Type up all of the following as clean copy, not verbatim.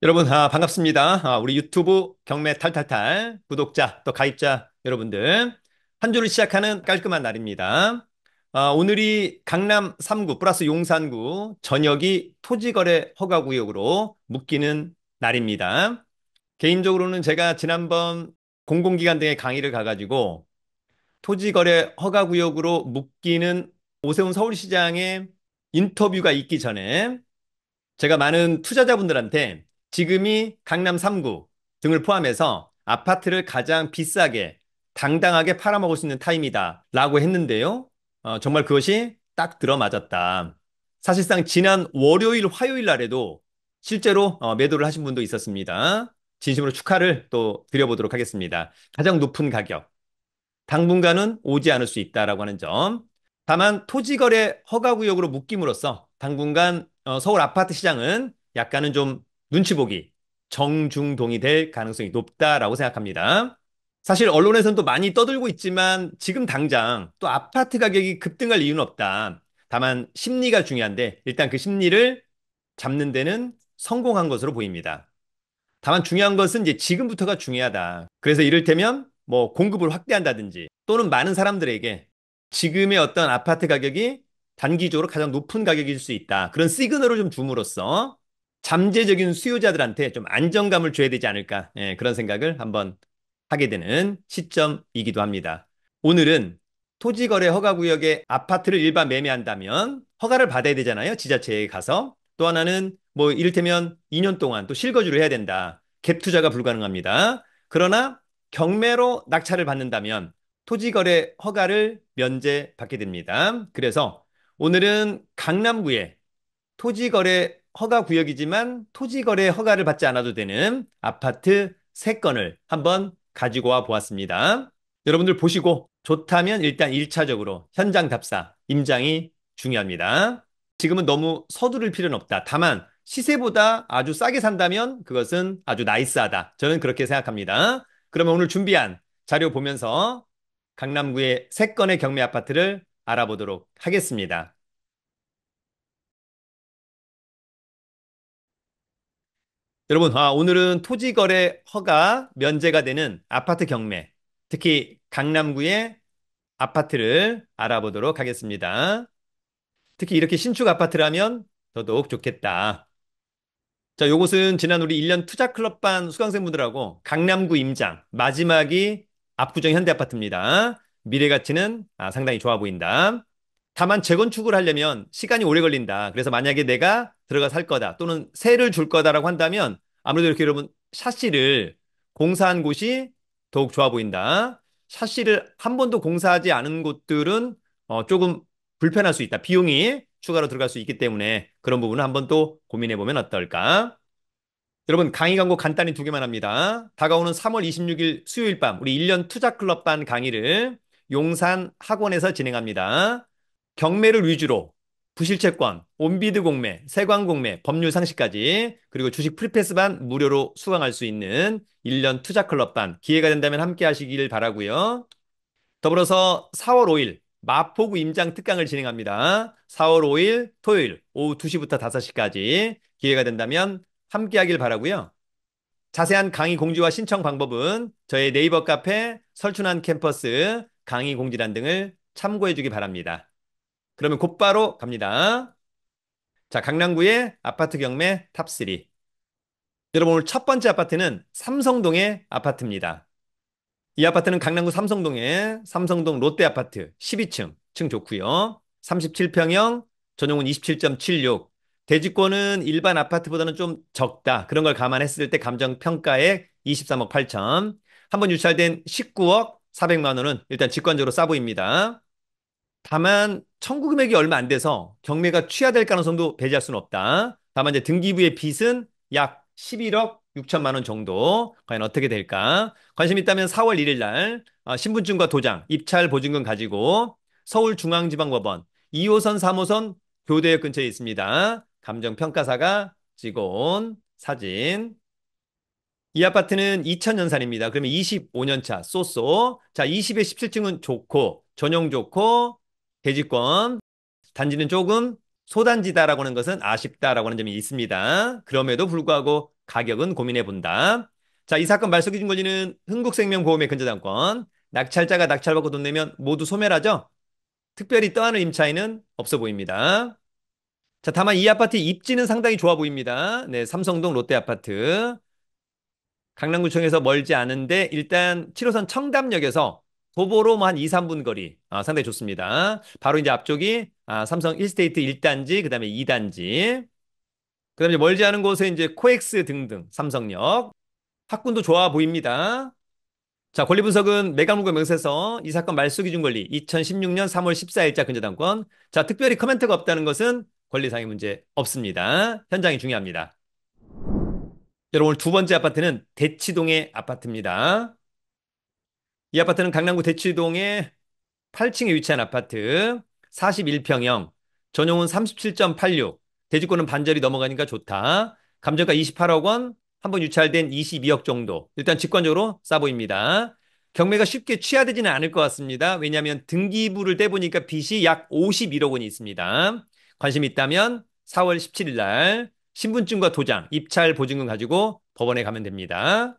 여러분, 반갑습니다. 우리 유튜브 경매 탈탈탈 구독자 또 가입자 여러분들 한 주를 시작하는 깔끔한 날입니다. 오늘이 강남 3구 플러스 용산구 전역이 토지거래 허가구역으로 묶이는 날입니다. 개인적으로는 제가 지난번 공공기관 등의 강의를 가가지고 토지거래 허가구역으로 묶이는 오세훈 서울시장의 인터뷰가 있기 전에 제가 많은 투자자분들한테 지금이 강남 3구 등을 포함해서 아파트를 가장 비싸게 당당하게 팔아먹을 수 있는 타임이다 라고 했는데요. 정말 그것이 딱 들어맞았다. 사실상 지난 월요일, 화요일 날에도 실제로 매도를 하신 분도 있었습니다. 진심으로 축하를 또 드려보도록 하겠습니다. 가장 높은 가격. 당분간은 오지 않을 수 있다라고 하는 점. 다만 토지거래 허가구역으로 묶임으로써 당분간 서울 아파트 시장은 약간은 좀 눈치 보기, 정중동이 될 가능성이 높다라고 생각합니다. 사실 언론에서는 또 많이 떠들고 있지만 지금 당장 또 아파트 가격이 급등할 이유는 없다. 다만 심리가 중요한데 일단 그 심리를 잡는 데는 성공한 것으로 보입니다. 다만 중요한 것은 이제 지금부터가 중요하다. 그래서 이를테면 뭐 공급을 확대한다든지 또는 많은 사람들에게 지금의 어떤 아파트 가격이 단기적으로 가장 높은 가격일 수 있다. 그런 시그널을 좀 줌으로써 잠재적인 수요자들한테 좀 안정감을 줘야 되지 않을까. 예, 그런 생각을 한번 하게 되는 시점이기도 합니다. 오늘은 토지거래 허가구역에 아파트를 일반 매매한다면 허가를 받아야 되잖아요. 지자체에 가서. 또 하나는 뭐 이를테면 2년 동안 또 실거주를 해야 된다. 갭 투자가 불가능합니다. 그러나 경매로 낙찰을 받는다면 토지거래 허가를 면제받게 됩니다. 그래서 오늘은 강남구에 토지거래 허가 구역이지만 토지거래 허가를 받지 않아도 되는 아파트 3건을 한번 가지고 와 보았습니다. 여러분들 보시고 좋다면 일단 1차적으로 현장 답사, 임장이 중요합니다. 지금은 너무 서두를 필요는 없다. 다만 시세보다 아주 싸게 산다면 그것은 아주 나이스하다. 저는 그렇게 생각합니다. 그러면 오늘 준비한 자료 보면서 강남구의 3건의 경매 아파트를 알아보도록 하겠습니다. 여러분, 오늘은 토지거래 허가 면제가 되는 아파트 경매, 특히 강남구의 아파트를 알아보도록 하겠습니다. 특히 이렇게 신축 아파트라면 더더욱 좋겠다. 자, 요것은 지난 우리 1년 투자클럽반 수강생분들하고 강남구 임장, 마지막이 압구정 현대아파트입니다. 미래 가치는 상당히 좋아 보인다. 다만 재건축을 하려면 시간이 오래 걸린다. 그래서 만약에 내가 들어가 살 거다 또는 세를 줄 거다라고 한다면 아무래도 이렇게 여러분 샤시를 공사한 곳이 더욱 좋아 보인다. 샤시를 한 번도 공사하지 않은 곳들은 조금 불편할 수 있다. 비용이 추가로 들어갈 수 있기 때문에 그런 부분을 한번 또 고민해 보면 어떨까? 여러분 강의 광고 간단히 2개만 합니다. 다가오는 3월 26일 수요일 밤 우리 1년 투자클럽반 강의를 용산 학원에서 진행합니다. 경매를 위주로 부실채권, 온비드 공매, 세관 공매, 법률 상식까지 그리고 주식 프리패스반 무료로 수강할 수 있는 1년 투자클럽반 기회가 된다면 함께 하시길 바라고요. 더불어서 4월 5일 마포구 임장 특강을 진행합니다. 4월 5일 토요일 오후 2시부터 5시까지 기회가 된다면 함께 하길 바라고요. 자세한 강의 공지와 신청 방법은 저의 네이버 카페 설춘한 캠퍼스 강의 공지란 등을 참고해 주기 바랍니다. 그러면 곧바로 갑니다. 자, 강남구의 아파트 경매 탑3. 여러분 오늘 첫 번째 아파트는 삼성동의 아파트입니다. 이 아파트는 강남구 삼성동의 삼성동 롯데아파트 12층, 층 좋고요. 37평형, 전용은 27.76. 대지권은 일반 아파트보다는 좀 적다. 그런 걸 감안했을 때 감정평가액 23억 8천. 한번 유찰된 19억 400만 원은 일단 직관적으로 싸 보입니다. 다만 청구 금액이 얼마 안 돼서 경매가 취하될 가능성도 배제할 수는 없다. 다만 이제 등기부의 빚은 약 11억 6천만 원 정도. 과연 어떻게 될까? 관심 있다면 4월 1일 날 신분증과 도장, 입찰 보증금 가지고 서울중앙지방법원 2호선, 3호선 교대역 근처에 있습니다. 감정평가사가 찍어온 사진. 이 아파트는 2000년산입니다. 그러면 25년 차, 쏘쏘. 자, 20에 17층은 좋고, 전용 좋고, 대지권. 단지는 조금 소단지다라고 하는 것은 아쉽다라고 하는 점이 있습니다. 그럼에도 불구하고 가격은 고민해 본다. 자, 이 사건 말소 기준 권리는 흥국생명보험의 근저당권. 낙찰자가 낙찰받고 돈 내면 모두 소멸하죠? 특별히 떠안을 임차인은 없어 보입니다. 자, 다만 이 아파트 입지는 상당히 좋아 보입니다. 네, 삼성동 롯데아파트. 강남구청에서 멀지 않은데 일단 7호선 청담역에서 도보로 뭐한 2, 3분 거리. 상당히 좋습니다. 바로 이제 앞쪽이 삼성 1스테이트 1단지, 그다음에 2단지. 그다음에 이제 멀지 않은 곳에 이제 코엑스 등등 삼성역. 학군도 좋아 보입니다. 자, 권리 분석은 매각물건 명세서 이 사건 말소 기준 권리 2016년 3월 14일자 근저당권. 자, 특별히 코멘트가 없다는 것은 권리상의 문제 없습니다. 현장이 중요합니다. 여러분, 오늘 두 번째 아파트는 대치동의 아파트입니다. 이 아파트는 강남구 대치동의 8층에 위치한 아파트, 41평형, 전용은 37.86, 대지권은 반절이 넘어가니까 좋다. 감정가 28억 원, 한번 유찰된 22억 정도. 일단 직관적으로 싸 보입니다. 경매가 쉽게 취하되지는 않을 것 같습니다. 왜냐하면 등기부를 떼보니까 빚이 약 51억 원이 있습니다. 관심 있다면 4월 17일 날 신분증과 도장, 입찰 보증금 가지고 법원에 가면 됩니다.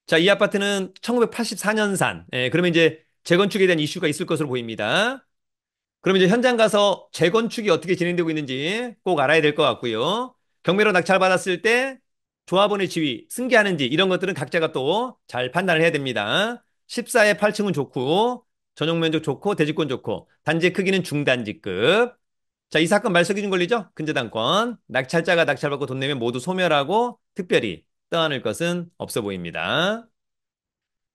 자, 이 아파트는 1984년산. 그러면 이제 재건축에 대한 이슈가 있을 것으로 보입니다. 그럼 이제 현장 가서 재건축이 어떻게 진행되고 있는지 꼭 알아야 될 것 같고요. 경매로 낙찰받았을 때 조합원의 지위, 승계하는지 이런 것들은 각자가 또 잘 판단을 해야 됩니다. 14에 8층은 좋고, 전용 면적 좋고, 대지권 좋고, 단지 크기는 중단지급. 자, 이 사건 말소 기준 권리죠? 근저당권. 낙찰자가 낙찰받고 돈 내면 모두 소멸하고, 특별히 떠안을 것은 없어 보입니다.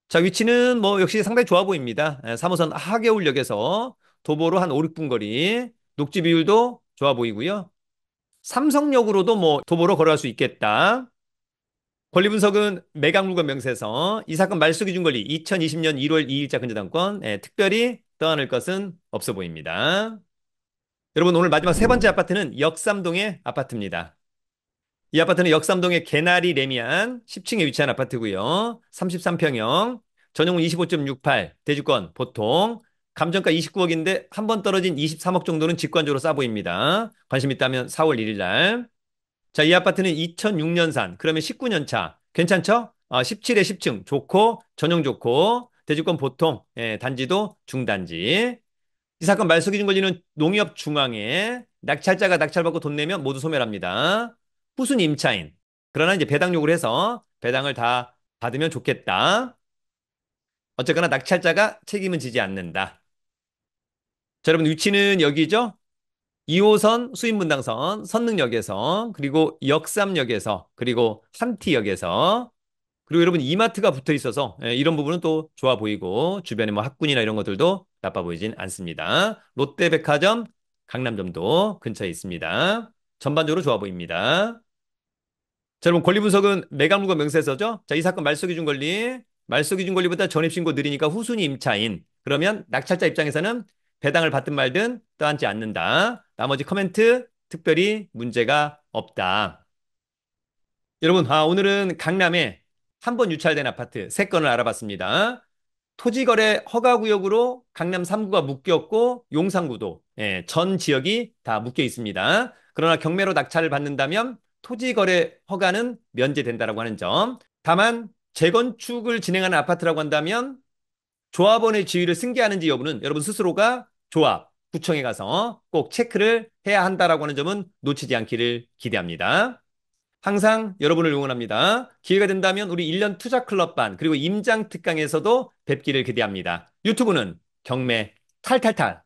자, 위치는 뭐 역시 상당히 좋아 보입니다. 3호선 하계울역에서 도보로 한 5, 6분 거리. 녹지 비율도 좋아 보이고요. 삼성역으로도 뭐 도보로 걸어갈 수 있겠다. 권리 분석은 매각물건 명세서 이 사건 말소 기준 권리 2020년 1월 2일자 근저당권. 특별히 떠안을 것은 없어 보입니다. 여러분, 오늘 마지막 세 번째 아파트는 역삼동의 아파트입니다. 이 아파트는 역삼동의 개나리 레미안 10층에 위치한 아파트고요. 33평형, 전용은 25.68, 대지권 보통, 감정가 29억인데 한 번 떨어진 23억 정도는 직관적으로 싸 보입니다. 관심 있다면 4월 1일 날. 자, 이 아파트는 2006년산, 그러면 19년 차. 괜찮죠? 17에 10층 좋고, 전용 좋고, 대지권 보통, 단지도 중단지. 이 사건 말소 기준 권리는 농협 중앙에 낙찰자가 낙찰받고 돈 내면 모두 소멸합니다. 후순 임차인. 그러나 이제 배당 요구를 해서 배당을 다 받으면 좋겠다. 어쨌거나 낙찰자가 책임은 지지 않는다. 자, 여러분 위치는 여기죠? 2호선 수인분당선 선릉역에서 그리고 역삼역에서 그리고 함티역에서 그리고 여러분 이마트가 붙어 있어서 이런 부분은 또 좋아 보이고 주변에 뭐 학군이나 이런 것들도 나빠 보이진 않습니다. 롯데백화점, 강남점도 근처에 있습니다. 전반적으로 좋아 보입니다. 자, 여러분 권리 분석은 매각물건 명세서죠. 자, 이 사건 말소 기준 권리. 말소 기준 권리보다 전입신고 느리니까 후순위 임차인. 그러면 낙찰자 입장에서는 배당을 받든 말든 떠안지 않는다. 나머지 커멘트 특별히 문제가 없다. 여러분, 오늘은 강남에 한 번 유찰된 아파트 세건을 알아봤습니다. 토지거래 허가구역으로 강남 3구가 묶였고 용산구도 전 지역이 다 묶여 있습니다. 그러나 경매로 낙찰을 받는다면 토지거래 허가는 면제된다라고 하는 점. 다만 재건축을 진행하는 아파트라고 한다면 조합원의 지위를 승계하는지 여부는 여러분 스스로가 조합, 구청에 가서 꼭 체크를 해야 한다라고 하는 점은 놓치지 않기를 기대합니다. 항상 여러분을 응원합니다. 기회가 된다면 우리 1년 투자 클럽반 그리고 임장 특강에서도 뵙기를 기대합니다. 유튜브는 경매 탈탈탈.